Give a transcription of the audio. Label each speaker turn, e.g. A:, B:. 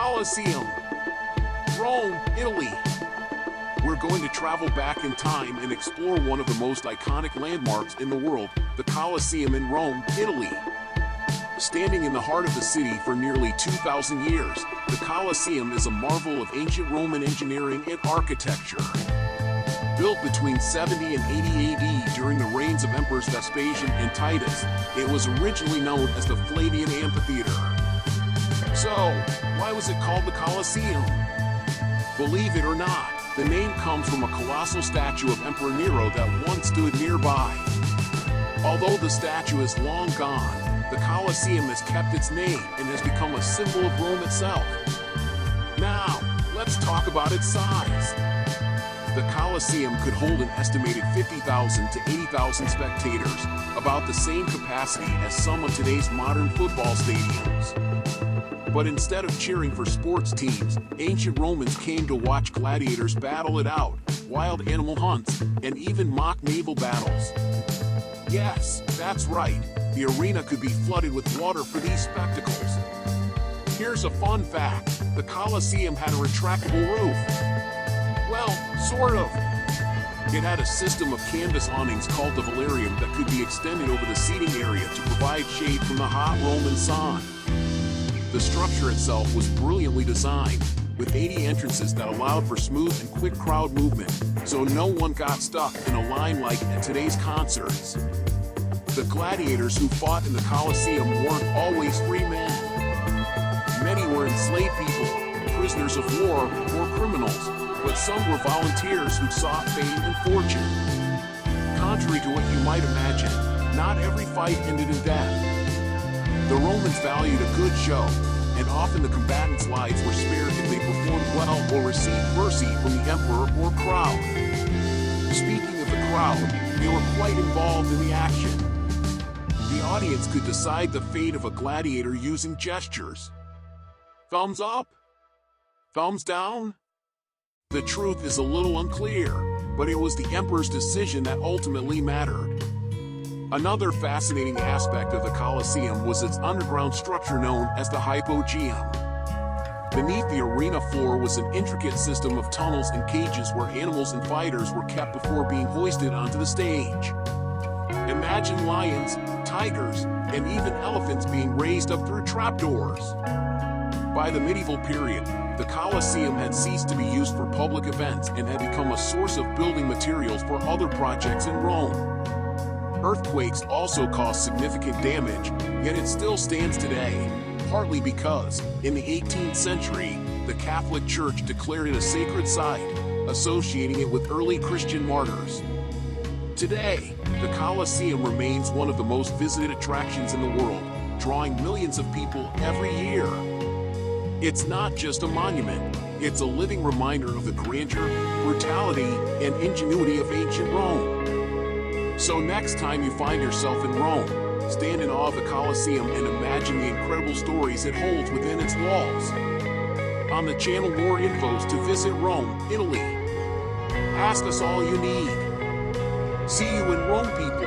A: Colosseum, Rome, Italy. We're going to travel back in time and explore one of the most iconic landmarks in the world, the Colosseum in Rome, Italy. Standing in the heart of the city for nearly 2,000 years, the Colosseum is a marvel of ancient Roman engineering and architecture. Built between 70 and 80 AD during the reigns of Emperors Vespasian and Titus, it was originally known as the Flavian Amphitheater. So, why was it called the Colosseum? Believe it or not, the name comes from a colossal statue of Emperor Nero that once stood nearby. Although the statue is long gone, the Colosseum has kept its name and has become a symbol of Rome itself. Now, let's talk about its size. The Colosseum could hold an estimated 50,000 to 80,000 spectators, about the same capacity as some of today's modern football stadiums. But instead of cheering for sports teams, ancient Romans came to watch gladiators battle it out, wild animal hunts, and even mock naval battles. Yes, that's right, the arena could be flooded with water for these spectacles. Here's a fun fact, the Colosseum had a retractable roof. Well, sort of. It had a system of canvas awnings called the velarium that could be extended over the seating area to provide shade from the hot Roman sun. The structure itself was brilliantly designed, with 80 entrances that allowed for smooth and quick crowd movement, so no one got stuck in a line like at today's concerts. The gladiators who fought in the Colosseum weren't always free men. Many were enslaved people, prisoners of war, or criminals, but some were volunteers who sought fame and fortune. Contrary to what you might imagine, not every fight ended in death. The Romans valued a good show, and often the combatants' lives were spared if they performed well or received mercy from the emperor or crowd. Speaking of the crowd, they were quite involved in the action. The audience could decide the fate of a gladiator using gestures. Thumbs up? Thumbs down? The truth is a little unclear, but it was the emperor's decision that ultimately mattered. Another fascinating aspect of the Colosseum was its underground structure known as the hypogeum. Beneath the arena floor was an intricate system of tunnels and cages where animals and fighters were kept before being hoisted onto the stage. Imagine lions, tigers, and even elephants being raised up through trapdoors. By the medieval period, the Colosseum had ceased to be used for public events and had become a source of building materials for other projects in Rome. Earthquakes also caused significant damage, yet it still stands today, partly because, in the 18th century, the Catholic Church declared it a sacred site, associating it with early Christian martyrs. Today, the Colosseum remains one of the most visited attractions in the world, drawing millions of people every year. It's not just a monument, it's a living reminder of the grandeur, brutality, and ingenuity of ancient Rome. So next time you find yourself in Rome, stand in awe of the Colosseum and imagine the incredible stories it holds within its walls. On the channel, more infos to visit Rome, Italy. Ask us all you need. See you in Rome, people.